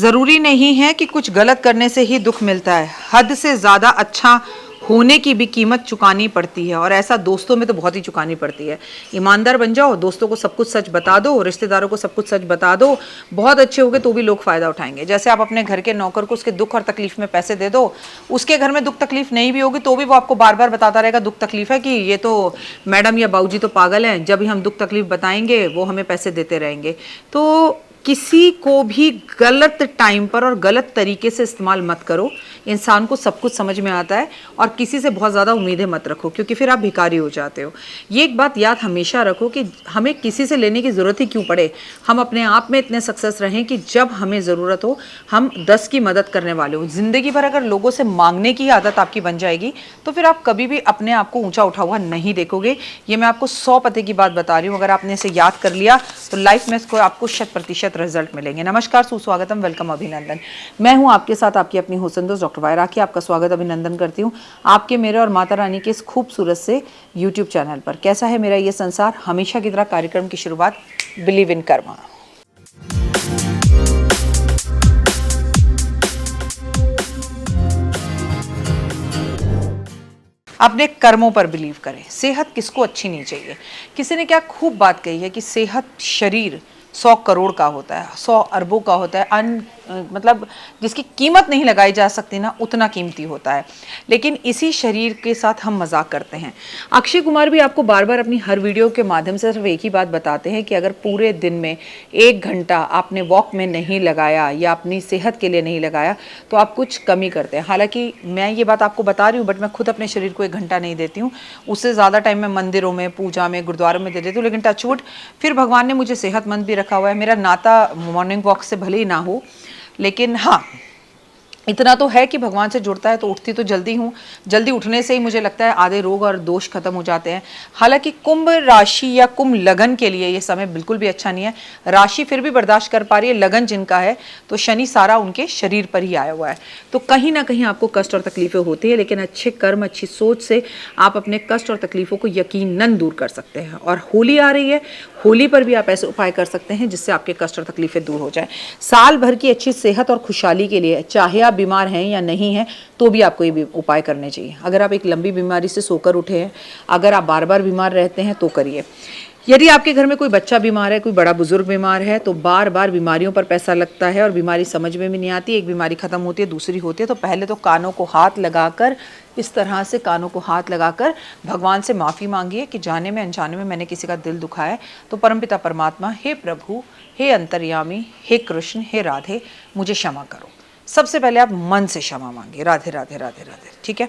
ज़रूरी नहीं है कि कुछ गलत करने से ही दुख मिलता है, हद से ज़्यादा अच्छा होने की भी कीमत चुकानी पड़ती है, और ऐसा दोस्तों में तो बहुत ही चुकानी पड़ती है। ईमानदार बन जाओ, दोस्तों को सब कुछ सच बता दो, रिश्तेदारों को सब कुछ सच बता दो, बहुत अच्छे होगे तो भी लोग फ़ायदा उठाएंगे। जैसे आप अपने घर के नौकर को उसके दुख और तकलीफ में पैसे दे दो, उसके घर में दुख तकलीफ नहीं भी होगी तो भी वो आपको बार बार बताता रहेगा दुख तकलीफ है कि ये तो मैडम या बाबूजी तो पागल हैं, जब भी हम दुख तकलीफ बताएंगे वो हमें पैसे देते रहेंगे। तो किसी को भी गलत टाइम पर और गलत तरीके से इस्तेमाल मत करो। इंसान को सब कुछ समझ में आता है, और किसी से बहुत ज़्यादा उम्मीदें मत रखो, क्योंकि फिर आप भिखारी हो जाते हो। ये एक बात याद हमेशा रखो कि हमें किसी से लेने की ज़रूरत ही क्यों पड़े। हम अपने आप में इतने सक्सेस रहें कि जब हमें ज़रूरत हो हम 10 की मदद करने वाले हो। ज़िंदगी भर अगर लोगों से मांगने की आदत आपकी बन जाएगी तो फिर आप कभी भी अपने आप को ऊंचा उठा हुआ नहीं देखोगे। ये मैं आपको 100 पते की बात बता रही हूँ। अगर आपने इसे याद कर लिया तो लाइफ में इसको आपको 100% रिजल्ट मिलेंगे। नमस्कार, सुस्वागतम, वेलकम, अभिनंदन। मैं हूं आपके साथ आपकी अपनी हुस्न दोस्त डॉक्टर वायरा की। आपका स्वागत अभिनंदन करती हूं आपके, मेरे और माता रानी के इस खूबसूरत से यूट्यूब चैनल पर। कैसा है मेरा ये संसार? हमेशा की तरह कार्यक्रम की शुरुआत बिलीव इन कर्मा। अपने कर्मों पर बिलीव करें। सेहत किसको अच्छी नहीं चाहिए? किसी ने क्या खूब बात कही है कि सेहत शरीर 100 करोड़ का होता है, 100 अरबों का होता है, मतलब जिसकी कीमत नहीं लगाई जा सकती ना, उतना कीमती होता है। लेकिन इसी शरीर के साथ हम मजाक करते हैं। अक्षय कुमार भी आपको बार बार अपनी हर वीडियो के माध्यम से सिर्फ एक ही बात बताते हैं कि अगर पूरे दिन में 1 घंटा आपने वॉक में नहीं लगाया या अपनी सेहत के लिए नहीं लगाया तो आप कुछ कमी करते हैं। हालांकि मैं ये बात आपको बता रही हूँ, बट मैं खुद अपने शरीर को 1 घंटा नहीं देती हूँ। उससे ज़्यादा टाइम मैं मंदिरों में, पूजा में, गुरुद्वारों में दे देती हूँ। लेकिन टचवुड फिर भगवान ने मुझे सेहतमंद भी रखा हुआ है। मेरा नाता मॉर्निंग वॉक से भले ही ना हो, लेकिन हाँ, इतना तो है कि भगवान से जुड़ता है तो उठती तो जल्दी हूँ। जल्दी उठने से ही मुझे लगता है आधे रोग और दोष खत्म हो जाते हैं। हालांकि कुंभ राशि या कुंभ लगन के लिए ये समय बिल्कुल भी अच्छा नहीं है। राशि फिर भी बर्दाश्त कर पा रही है, लगन जिनका है तो शनि सारा उनके शरीर पर ही आया हुआ है। तो कहीं ना कहीं आपको कष्ट और तकलीफें होती है, लेकिन अच्छे कर्म, अच्छी सोच से आप अपने कष्ट और तकलीफों को यकीनन दूर कर सकते हैं। और होली आ रही है, होली पर भी आप ऐसे उपाय कर सकते हैं जिससे आपके कष्ट और तकलीफें दूर हो जाए। साल भर की अच्छी सेहत और खुशहाली के लिए, चाहे आप बीमार हैं या नहीं हैं, तो भी आपको ये उपाय करने चाहिए। अगर आप एक लंबी बीमारी से सोकर उठे हैं, अगर आप बार बार बीमार रहते हैं तो करिए। यदि आपके घर में कोई बच्चा बीमार है, कोई बड़ा बुजुर्ग बीमार है, तो बार बार बीमारियों पर पैसा लगता है और बीमारी समझ में भी नहीं आती। एक बीमारी खत्म होती है, दूसरी होती है। तो पहले तो कानों को हाथ लगाकर, इस तरह से कानों को हाथ लगाकर भगवान से माफ़ी मांगिए कि जाने में अनजाने में मैंने किसी का दिल दुखाया है। तो परमपिता परमात्मा, हे प्रभु, हे अंतर्यामी, हे कृष्ण, हे राधे, मुझे क्षमा करो। सबसे पहले आप मन से क्षमा मांगे, राधे राधे राधे राधे, ठीक है।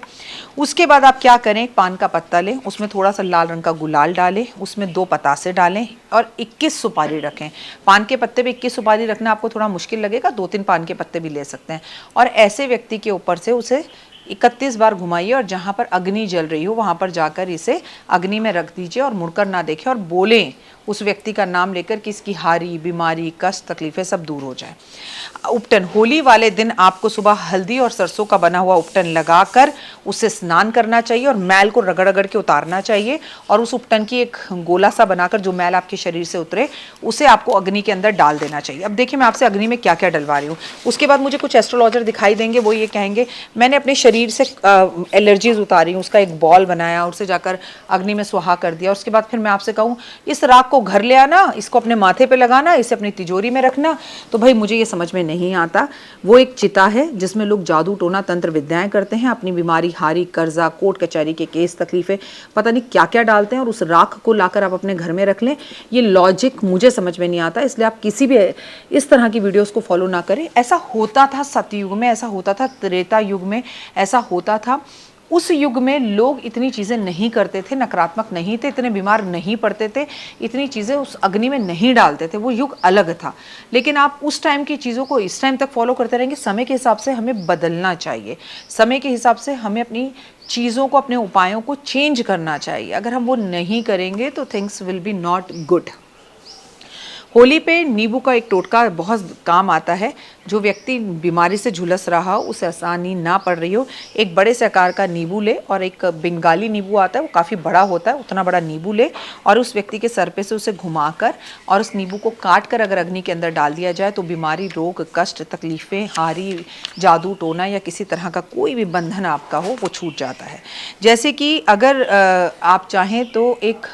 उसके बाद आप क्या करें, पान का पत्ता लें, उसमें थोड़ा सा लाल रंग का गुलाल डालें, उसमें 2 पतासे डालें और 21 सुपारी रखें। पान के पत्ते पे 21 सुपारी रखना आपको थोड़ा मुश्किल लगेगा, 2-3 पान के पत्ते भी ले सकते हैं। और ऐसे व्यक्ति के ऊपर से उसे 31 बार घुमाइए और जहाँ पर अग्नि जल रही हो वहाँ पर जाकर इसे अग्नि में रख दीजिए और मुड़कर ना देखें और बोलें उस व्यक्ति का नाम लेकर कि इसकी हारी, बीमारी, कष्ट, तकलीफें सब दूर हो जाए। उपटन, होली वाले दिन आपको सुबह हल्दी और सरसों का बना हुआ उपटन लगाकर उससे स्नान करना चाहिए और मैल को रगड़ रगड़ के उतारना चाहिए। और उस उपटन की एक गोला सा बनाकर जो मैल आपके शरीर से उतरे उसे आपको अग्नि के अंदर डाल देना चाहिए। अब देखिए मैं आपसे अग्नि में क्या क्या डलवा रही हूँ। उसके बाद मुझे कुछ एस्ट्रोलॉजर दिखाई देंगे, वो ये कहेंगे मैंने अपने शरीर से एलर्जीज उतारी, उसका एक बॉल बनाया, उससे जाकर अग्नि में सुहा कर दिया। उसके बाद फिर मैं आपसे कहूँ इस राख को घर ले आना, इसको अपने माथे पे लगाना, इसे अपनी तिजोरी में रखना, तो भाई मुझे ये समझ में नहीं आता। वो एक चिता है जिसमें लोग जादू टोना तंत्र विद्याएं करते हैं, अपनी बीमारी, हारी, कर्जा, कोर्ट कचहरी के केस, तकलीफें, पता नहीं क्या क्या डालते हैं और उस राख को लाकर आप अपने घर में रख लें। ये लॉजिक मुझे समझ में नहीं आता, इसलिए आप किसी भी इस तरह की वीडियोस को फॉलो ना करें। ऐसा होता था सतयुग में, ऐसा होता था त्रेता युग में, ऐसा होता था। उस युग में लोग इतनी चीज़ें नहीं करते थे, नकारात्मक नहीं थे, इतने बीमार नहीं पड़ते थे, इतनी चीज़ें उस अग्नि में नहीं डालते थे। वो युग अलग था। लेकिन आप उस टाइम की चीज़ों को इस टाइम तक फॉलो करते रहेंगे। समय के हिसाब से हमें बदलना चाहिए, समय के हिसाब से हमें अपनी चीज़ों को, अपने उपायों को चेंज करना चाहिए। अगर हम वो नहीं करेंगे तो things will be not good. Holi पे नींबू का एक टोटका बहुत काम आता है। जो व्यक्ति बीमारी से झुलस रहा हो, उसे आसानी ना पड़ रही हो, एक बड़े से आकार का नींबू ले, और एक बंगाली नींबू आता है, वो काफ़ी बड़ा होता है, उतना बड़ा नींबू ले और उस व्यक्ति के सर पे से उसे घुमाकर और उस नींबू को काट कर अगर अग्नि के अंदर डाल दिया जाए तो बीमारी, रोग, कष्ट, तकलीफ़ें, हारी, जादू टोना या किसी तरह का कोई भी बंधन आपका हो वो छूट जाता है। जैसे कि अगर आप चाहें तो एक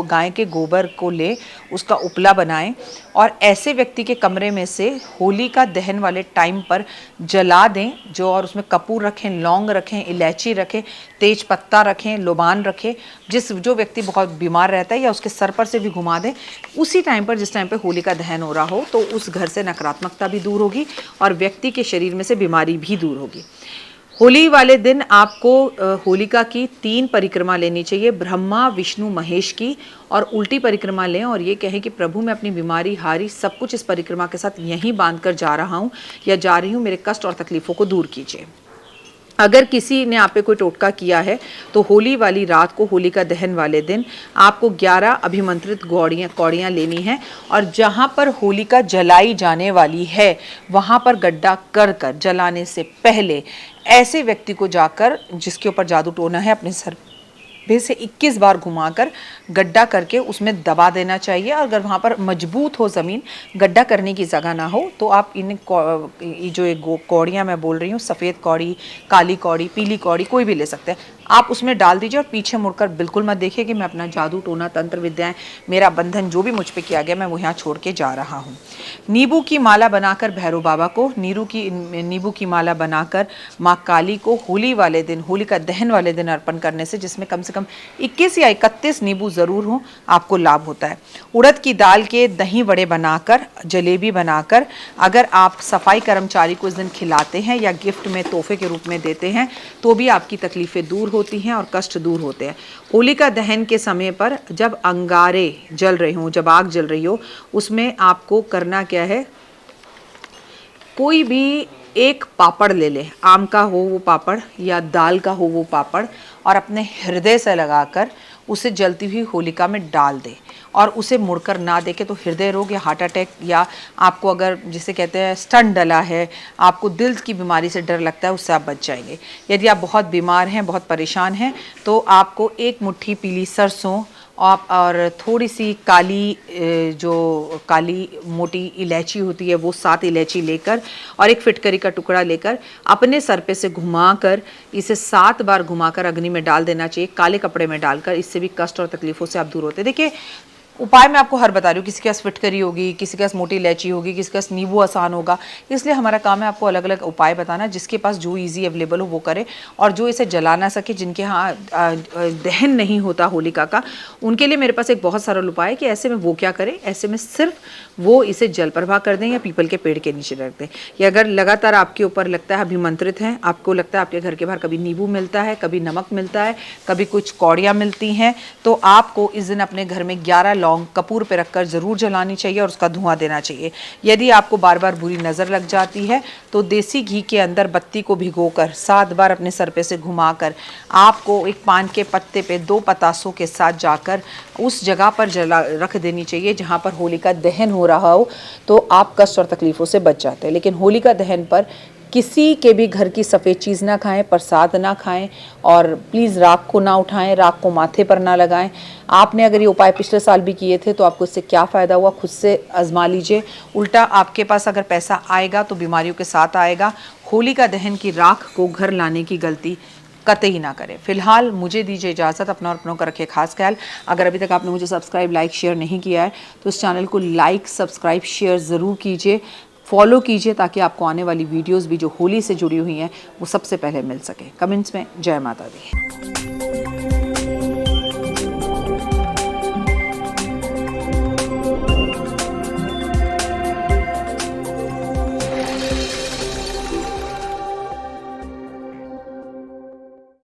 गाय के गोबर को ले, उसका उपला बनाएं और ऐसे व्यक्ति के कमरे में से होली का दहन वाले टाइम पर जला दें, जो और उसमें कपूर रखें, लौंग रखें, इलायची रखें, तेज पत्ता रखें, लोबान रखें, जो व्यक्ति बहुत बीमार रहता है या उसके सर पर से भी घुमा दें उसी टाइम पर, जिस टाइम पर होली का दहन हो रहा हो, तो उस घर से नकारात्मकता भी दूर होगी और व्यक्ति के शरीर में से बीमारी भी दूर होगी। होली वाले दिन आपको होलिका की 3 परिक्रमा लेनी चाहिए, ब्रह्मा, विष्णु, महेश की, और उल्टी परिक्रमा लें और ये कहें कि प्रभु मैं अपनी बीमारी, हारी, सब कुछ इस परिक्रमा के साथ यहीं बांध कर जा रहा हूँ या जा रही हूँ, मेरे कष्ट और तकलीफ़ों को दूर कीजिए। अगर किसी ने आप पे कोई टोटका किया है तो होली वाली रात को, होली का दहन वाले दिन, आपको 11 अभिमंत्रित कौड़ियाँ लेनी हैं और जहाँ पर होलिका जलाई जाने वाली है वहाँ पर गड्ढा कर कर जलाने से पहले ऐसे व्यक्ति को जाकर, जिसके ऊपर जादू टोना है, अपने सर पे से 21 बार घुमाकर गड्ढा करके उसमें दबा देना चाहिए। और अगर वहाँ पर मजबूत हो ज़मीन, गड्ढा करने की जगह ना हो, तो आप जो एक कौड़ियाँ मैं बोल रही हूँ, सफ़ेद कौड़ी, काली कौड़ी, पीली कौड़ी, कोई भी ले सकते हैं, आप उसमें डाल दीजिए और पीछे मुड़कर बिल्कुल मत देखिए कि मैं अपना जादू टोना, तंत्र विद्याएं, मेरा बंधन जो भी मुझ पे किया गया मैं वो यहाँ छोड़ के जा रहा हूँ। नींबू की माला बनाकर भैरव बाबा को, नींबू की माला बनाकर माँ काली को होली वाले दिन, होली का दहन वाले दिन अर्पण करने से, जिसमें कम से कम 21 या 31 नींबू ज़रूर हो, आपको लाभ होता है। उड़द की दाल के दही वड़े बनाकर, जलेबी बनाकर अगर आप सफाई कर्मचारी को इस दिन खिलाते हैं या गिफ्ट में तोहफे के रूप में देते हैं तो भी आपकी तकलीफ़ें दूर होती हैं और कष्ट दूर होते हैं। होलिका दहन के समय पर जब अंगारे जल रहे हों, जब आग जल रही हो, उसमें आपको करना क्या है, कोई भी एक पापड़ ले ले, आम का हो वो पापड़ या दाल का हो वो पापड़, और अपने हृदय से लगाकर उसे जलती हुई होलिका में डाल दे और उसे मुड़कर ना देखे तो हृदय रोग या हार्ट अटैक, या आपको अगर जिसे कहते हैं स्टंट डला है, आपको दिल की बीमारी से डर लगता है, उससे आप बच जाएंगे। यदि आप बहुत बीमार हैं, बहुत परेशान हैं, तो आपको एक मुट्ठी पीली सरसों और थोड़ी सी काली, जो काली मोटी इलायची होती है वो 7 इलायची लेकर और एक फिटकरी का टुकड़ा लेकर अपने सर पे से घुमाकर इसे 7 बार घुमाकर अग्नि में डाल देना चाहिए, काले कपड़े में डालकर। इससे भी कष्ट और तकलीफ़ों से आप दूर होते हैं। देखिए, उपाय मैं आपको हर बता रही हूँ, किसी के पास फिटकरी होगी, किसी के पास मोटी इलायची होगी, किसी के पास नींबू आसान होगा, इसलिए हमारा काम है आपको अलग अलग उपाय बताना, जिसके पास जो इजी अवेलेबल हो वो करे। और जो इसे जला ना सके, जिनके यहाँ दहन नहीं होता होलिका का, उनके लिए मेरे पास एक बहुत सरल उपाय है कि ऐसे में वो क्या करें, ऐसे में सिर्फ वो इसे जल प्रवाह कर दें या पीपल के पेड़ के नीचे रख दें। या अगर लगातार आपके ऊपर लगता है अभिमंत्रित हैं, आपको लगता है आपके घर के बाहर कभी नींबू मिलता है, कभी नमक मिलता है, कभी कुछ कौड़ियाँ मिलती हैं, तो आपको इस दिन अपने घर में 11 लौंग कपूर पे रखकर ज़रूर जलानी चाहिए और उसका धुआं देना चाहिए। यदि आपको बार बार बुरी नज़र लग जाती है तो देसी घी के अंदर बत्ती को भिगोकर 7 बार अपने सर पे से घुमाकर आपको एक पान के पत्ते पे 2 पतासों के साथ जाकर उस जगह पर जला रख देनी चाहिए जहाँ पर होलिका दहन हो रहा हो, तो आप कष्ट और तकलीफ़ों से बच जाते हैं। लेकिन होलिका दहन पर किसी के भी घर की सफ़ेद चीज़ ना खाएं, प्रसाद ना खाएं और प्लीज़ राख को ना उठाएं, राख को माथे पर ना लगाएं। आपने अगर ये उपाय पिछले साल भी किए थे तो आपको इससे क्या फ़ायदा हुआ, खुद से आजमा लीजिए। उल्टा आपके पास अगर पैसा आएगा तो बीमारियों के साथ आएगा। होलिका दहन की राख को घर लाने की गलती कतई ना करें। फिलहाल मुझे दीजिए इजाज़त, अपना और अपनों का रखिए खास ख्याल। अगर अभी तक आपने मुझे सब्सक्राइब, लाइक, शेयर नहीं किया है तो इस चैनल को लाइक, सब्सक्राइब, शेयर ज़रूर कीजिए, फॉलो कीजिए, ताकि आपको आने वाली वीडियोस भी जो होली से जुड़ी हुई हैं वो सबसे पहले मिल सके। कमेंट्स में जय माता दी।